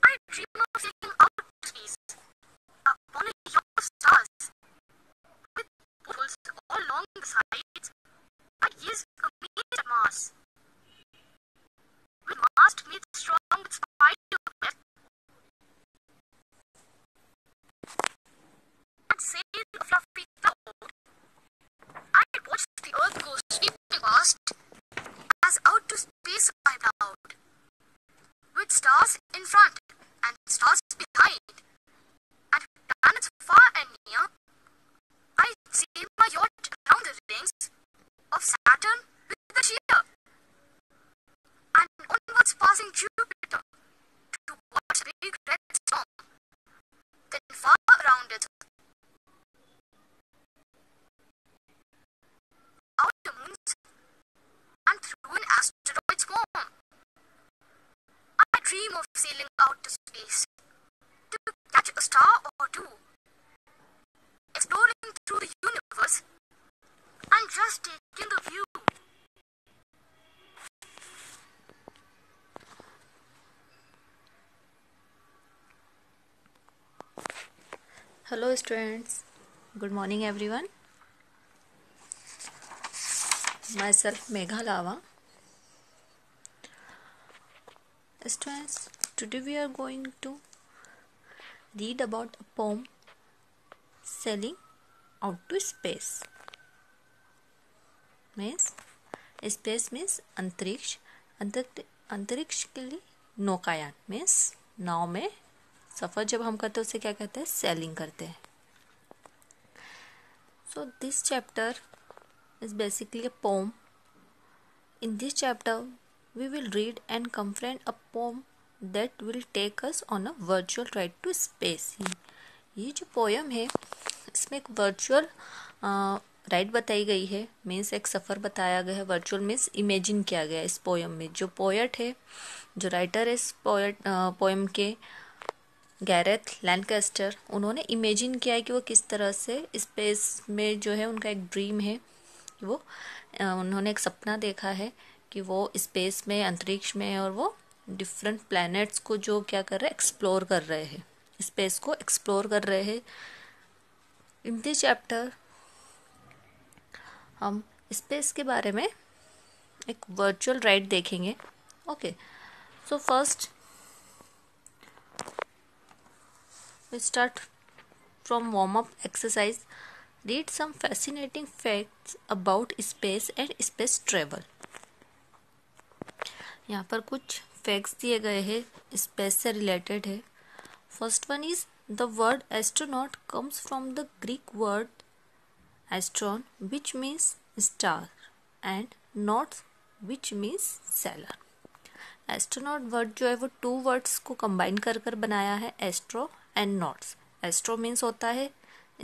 I dream of sailing out to space, upon a yacht of stars, with portholes all along the sides. I gaze amazed at Mars, with mast made strong with spider web, and sail a fluffy cloud. I watch the earth go sweeping past, as out to space I plowed, with stars in front and stars behind, and planets far and near. I sail my yacht around the rings of Saturn with a cheer, and onwards passing Jupiter towards a big red storm, then far around it, out the moons and through an asteroid swarm. I dream of sailing out to space to catch a star or two, exploring through the universe and just taking the view. Hello students, good morning everyone. Myself Megha Lava. Students, today we are going to read about a poem, Sailing Out to Space. Space means अंतरिक्ष. अंतरिक्ष के लिए नौकायान means नाव में सफ़र जब हम करते हैं उसे क्या कहते हैं, सेलिंग करते हैं. So this chapter is basically a poem. In this chapter we will read and confront a poem that will take us on a virtual ride to space. ये जो पोयम है इसमें एक वर्चुअल राइड बताई गई है, मीन्स एक सफ़र बताया गया है. वर्चुअल मीन्स इमेजिन किया गया है इस पोयम में. जो पोएट है, जो राइटर है इस पोयम के, गैरेथ लैनकास्टर, उन्होंने इमेजिन किया है कि वो किस तरह से स्पेस में जो है उनका एक ड्रीम है कि वो उन्होंने एक सपना देखा है कि वो स्पेस में, अंतरिक्ष में, और वो डिफरेंट प्लैनेट्स को जो क्या कर रहे हैं, एक्सप्लोर कर रहे हैं, स्पेस को एक्सप्लोर कर रहे हैं. इन दिस चैप्टर हम स्पेस के बारे में एक वर्चुअल राइड देखेंगे. Okay, so first we start from warm-up exercise. Read some fascinating facts about space and space travel. यहाँ पर कुछ फैक्ट्स दिए गए हैं, स्पेस से रिलेटेड है. First one is the word astronaut comes from the Greek word astron which means star and nauts which means sailor. Astronaut word जो है वो टू वर्ड्स को कंबाइन कर कर बनाया है, astro and nauts. Astro means होता है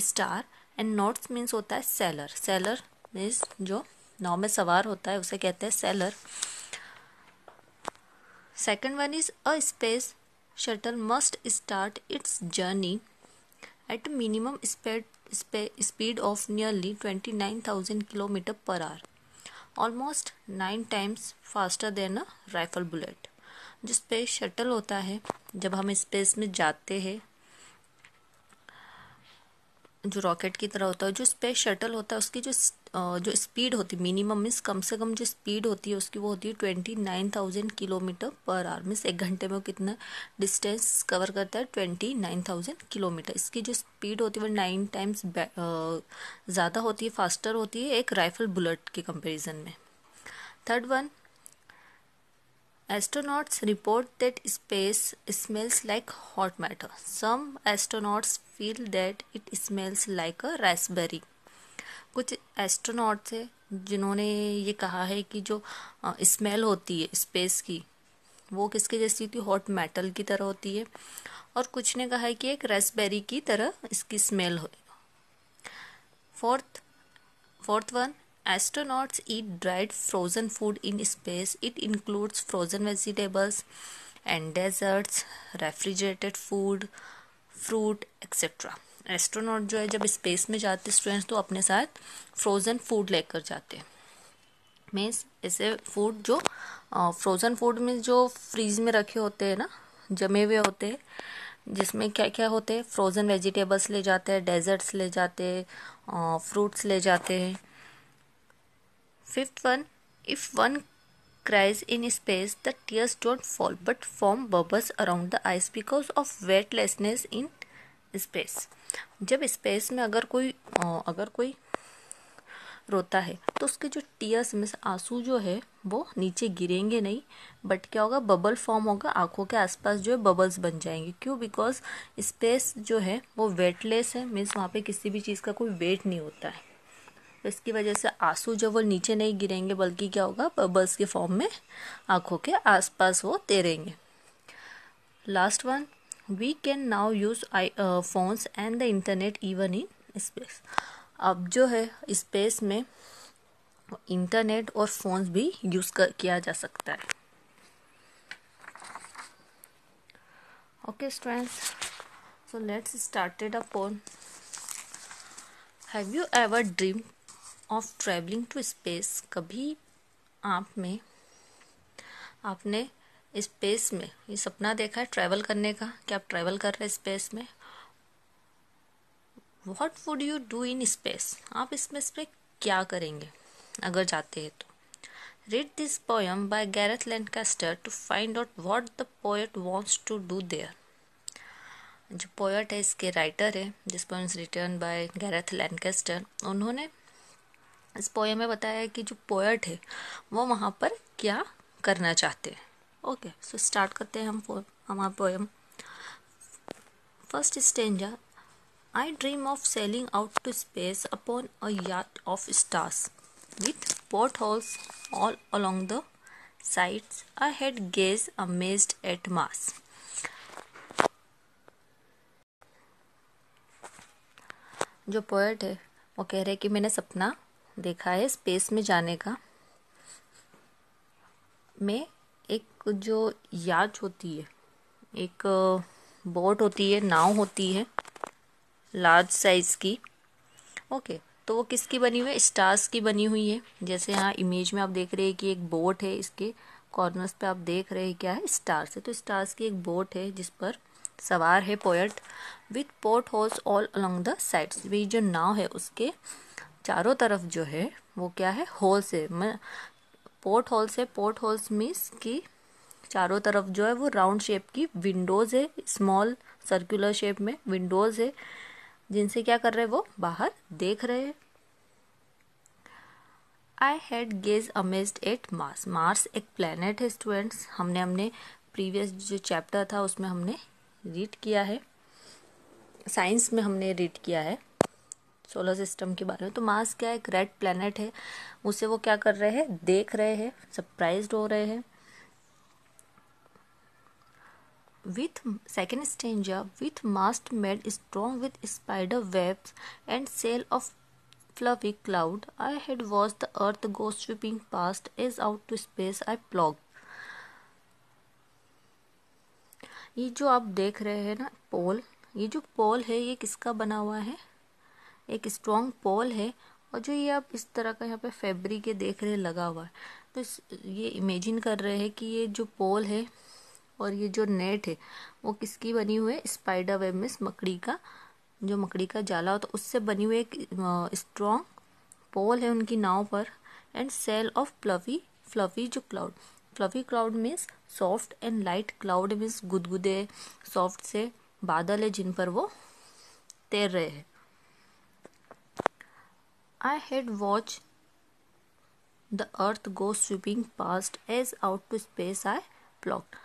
स्टार एंड नॉट्स मीन्स होता है सेलर. सेलर मीन्स जो नाव में सवार होता है उसे कहते हैं seller. Second one is a space shuttle must start it's journey at minimum speed of nearly 29,000 kilometre per hour, almost 9 times faster than a rifle bullet. जो स्पेस शटल होता है, जब हम स्पेस में जाते हैं, जो रॉकेट की तरह होता है, जो स्पेस शटल होता है उसकी जो स्पीड होती है, मिनिमम मीन्स कम से कम जो स्पीड होती है उसकी, वो होती है 29,000 किलोमीटर पर आवर. मीन्स एक घंटे में वो कितना डिस्टेंस कवर करता है, 29,000 किलोमीटर. इसकी जो स्पीड होती है वो 9 times ज़्यादा होती है, फास्टर होती है एक राइफल बुलेट के कंपेरिजन में. Third one, astronauts report that space smells like hot matter. Some astronauts feel that it smells like a raspberry. कुछ एस्ट्रोनॉट्स है जिन्होंने ये कहा है कि जो स्मेल होती है स्पेस की वो किसके जैसी होती है, हॉट मेटल की तरह होती है. और कुछ ने कहा है कि एक रास्पबेरी की तरह इसकी स्मेल हो. Fourth one, astronauts eat dried frozen food in space. It includes frozen vegetables and desserts, refrigerated food, fruit, etc. Astronaut जो है जब स्पेस में जाते स्टूडेंट्स तो अपने साथ फ्रोज़न फूड लेकर जाते हैं. मीन्स ऐसे फूड जो फ्रोज़न फूड में जो फ्रीज में रखे होते हैं ना, जमे हुए होते हैं, जिसमें क्या क्या होते हैं, फ्रोज़न वेजिटेबल्स ले जाते हैं, डेजर्ट्स ले जाते हैं, फ्रूट्स ले जाते हैं। Fifth one, if one cries in space, the tears don't fall but form bubbles around the eyes because of weightlessness in space. जब स्पेस में अगर कोई रोता है तो उसके जो टीयर्स में से आंसू जो है वो नीचे गिरेंगे नहीं, बट क्या होगा, बबल फॉर्म होगा, आंखों के आसपास जो है बबल्स बन जाएंगे। क्यों? बिकॉज स्पेस जो है वो वेटलेस है, मीन्स वहाँ पे किसी भी चीज़ का कोई वेट नहीं होता है, तो इसकी वजह से आंसू जब वो नीचे नहीं गिरेंगे बल्कि क्या होगा, बबल्स के फॉर्म में आंखों के आसपास वो तैरेंगे। Last one, we can now use phones and the internet even in space. अब जो है स्पेस में इंटरनेट और फोन्स भी यूज किया जा सकता है। Okay students, so let's started upon, have you ever dream of travelling to space? कभी आपने स्पेस में ये सपना देखा है ट्रैवल करने का, कि आप ट्रैवल कर रहे हैं स्पेस में? What would you do in space? आप स्पेस में क्या करेंगे अगर जाते हैं तो? Read this poem by Gareth Lancaster to find out what the poet wants to do there. जो पोएट है, इसके राइटर है, this poem is written by Gareth Lancaster. उन्होंने इस पोएम में बताया है कि जो पोएट है वो वहाँ पर क्या करना चाहते हैं। ओके, सो स्टार्ट करते हैं हमारा poem. First stanza, I dream of sailing out to space upon a yacht of stars, with portholes all along the sides. I had gazed amazed at Mars. जो पोएट है वो कह रहे हैं कि मैंने सपना देखा है स्पेस में जाने का। मैं एक जो याच होती है, एक बोट होती है, नाव होती है लार्ज साइज की। ओके, तो वो किसकी बनी हुई है? स्टार्स की बनी हुई है। जैसे यहाँ इमेज में आप देख रहे हैं कि एक बोट है, इसके कॉर्नर्स पे आप देख रहे हैं क्या है, स्टार्स है। तो स्टार्स की एक बोट है जिस पर सवार है poet, with portholes all along the sides. वे जो नाव है उसके चारों तरफ जो है वो क्या है, होल्स है। पोर्ट होल्स है, पोर्ट होल्स मीन्स कि चारों तरफ जो है वो राउंड शेप की विंडोज है, स्मॉल सर्कुलर शेप में विंडोज है, जिनसे क्या कर रहे हैं, वो बाहर देख रहे हैं। I had gauge amazed eight Mars. Mars एक प्लेनेट है स्टूडेंट्स, हमने प्रीवियस जो चैप्टर था उसमें हमने रीड किया है, साइंस में हमने रीड किया है सोलर सिस्टम के बारे में। तो मार्स क्या है, एक रेड प्लेनेट है, उसे वो क्या कर रहे हैं, देख रहे हैं, सरप्राइज्ड हो रहे हैं। With second stanza, with mast made strong with spider webs and sail of fluffy cloud, I had watched the earth go sweeping past as out to space I plugged. ये जो आप देख रहे हैं ना पोल, ये जो पोल है ये किसका बना हुआ है? एक स्ट्रॉन्ग पोल है, और जो ये आप इस तरह का यहाँ पे फैब्रिक देख रहे हैं लगा हुआ है, तो ये इमेजिन कर रहे हैं कि ये जो पोल है और ये जो नेट है वो किसकी बनी हुई है? स्पाइडर वेब में मकड़ी का, जो मकड़ी का जाला होता है उससे बनी हुई एक स्ट्रॉन्ग पोल है उनकी नाव पर। एंड सेल ऑफ फ्लफी जो cloud, fluffy cloud means soft, and light cloud means गुदगुदे सॉफ्ट से बादल है जिन पर वो तैर रहे हैं। I had watch the earth go sweeping past edge out to space I plucked.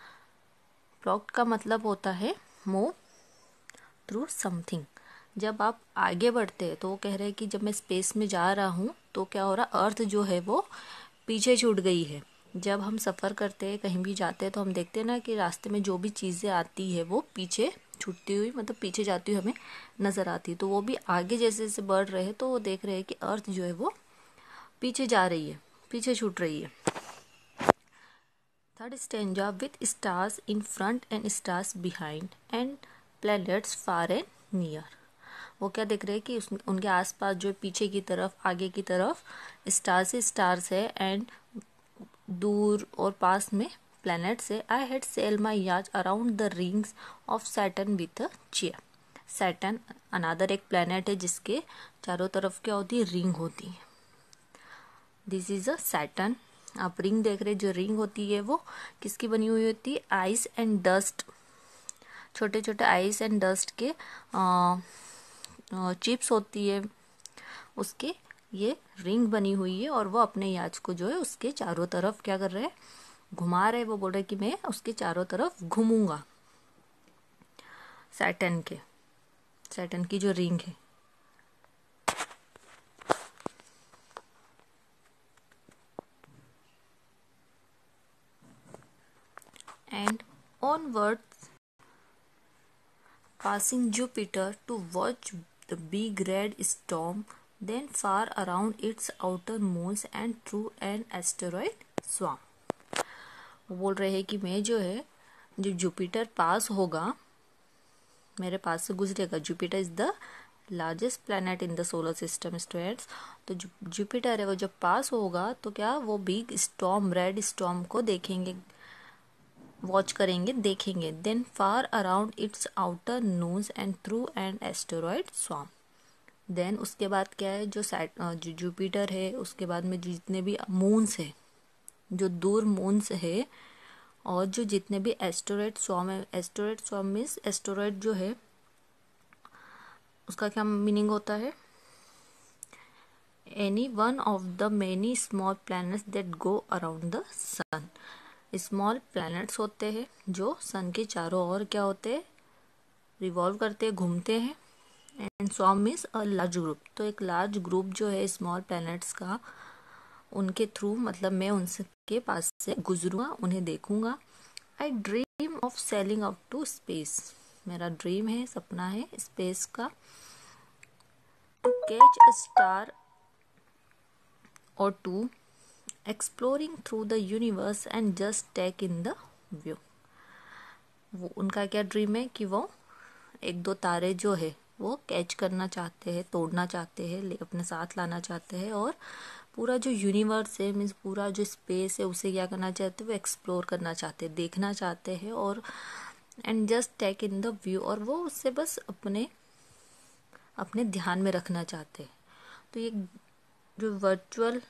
Plucked का मतलब होता है मूव थ्रू समथिंग। जब आप आगे बढ़ते हैं तो वो कह रहे हैं कि जब मैं स्पेस में जा रहा हूँ तो क्या हो रहा, अर्थ जो है वो पीछे छूट गई है। जब हम सफ़र करते हैं, कहीं भी जाते हैं, तो हम देखते हैं ना कि रास्ते में जो भी चीज़ें आती है वो पीछे छूटती हुई, मतलब पीछे जाती हुई हमें नज़र आती है। तो वो भी आगे जैसे जैसे बढ़ रहे हैं तो वो देख रहे हैं कि अर्थ जो है वो पीछे जा रही है, पीछे छूट रही है। Third stanza, with stars in front end stars behind and planets far and near. वो क्या देख रहे हैं कि उनके आसपास जो पीछे की तरफ, आगे की तरफ स्टार्स है एंड दूर और पास में प्लैनेट से I had sail my yacht around the rings of Saturn with a chair. Saturn another एक प्लैनेट है जिसके चारों तरफ क्या होती है, रिंग होती है। This is a Saturn. आप रिंग देख रहे, जो रिंग होती है वो किसकी बनी हुई होती है, आइस एंड डस्ट, छोटे छोटे आइस एंड डस्ट के चिप्स होती है उसके, ये रिंग बनी हुई है और वो अपने याच को जो है उसके चारों तरफ क्या कर रहे हैं, घुमा रहे। वो बोल रहे कि मैं उसके चारों तरफ घूमूंगा, सैटर्न की जो रिंग है। And onwards passing Jupiter to watch the big red storm, then far around its outer moons and through an asteroid swarm। वो बोल रहे हैं कि मैं जो है, जो जुपिटर पास होगा, मेरे पास से गुजरेगा। Jupiter is the largest planet in the solar system students. तो जुपिटर है वो जब पास होगा तो क्या, वो बिग स्टॉर्म, रेड स्टॉर्म को देखेंगे, वॉच करेंगे, देखेंगे। Then far around its outer nose and through an asteroid swarm. Then उसके बाद क्या है, जो जुपिटर है, उसके बाद में जितने भी मून्स है, जो दूर मून्स है, और जो जितने भी एस्टेरॉयड स्वाम है। एस्टेरॉयड स्वाम मीन्स एस्टेरॉयड जो है उसका क्या मीनिंग होता है, any one of the many small planets that go around the sun. Small planets होते हैं जो सन के चारों ओर क्या होते हैं, रिवॉल्व करते हैं, घूमते हैं। एंड स्वाम मीन्स अ लार्ज ग्रुप। तो एक लार्ज ग्रुप जो है स्मॉल प्लैनेट्स का, उनके थ्रू मतलब मैं उनके पास से गुजरूंगा, उन्हें देखूंगा। I dream of sailing up to space. मेरा ड्रीम है, सपना है स्पेस का। टू कैच अ स्टार और to exploring through the universe and just take in the view. वो उनका क्या ड्रीम है कि वो एक दो तारे जो है वो कैच करना चाहते हैं, तोड़ना चाहते हैं, अपने साथ लाना चाहते हैं, और पूरा जो यूनिवर्स है, मीन्स पूरा जो स्पेस है, उसे क्या करना चाहते हैं, वो एक्सप्लोर करना चाहते हैं, देखना चाहते हैं। और and just take in the view, और वो उससे बस अपने अपने ध्यान में रखना चाहते हैं। तो ये जो वर्चुअल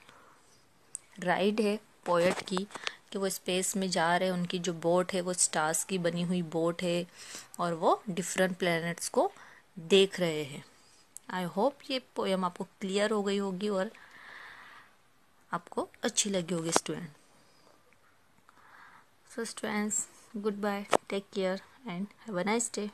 राइड है पोएट की, कि वो स्पेस में जा रहे हैं, उनकी जो बोट है वो स्टार्स की बनी हुई बोट है, और वो डिफरेंट प्लैनेट्स को देख रहे हैं। आई होप ये पोएम आपको क्लियर हो गई होगी और आपको अच्छी लगी होगी student. So students, goodbye, take care and have a nice day.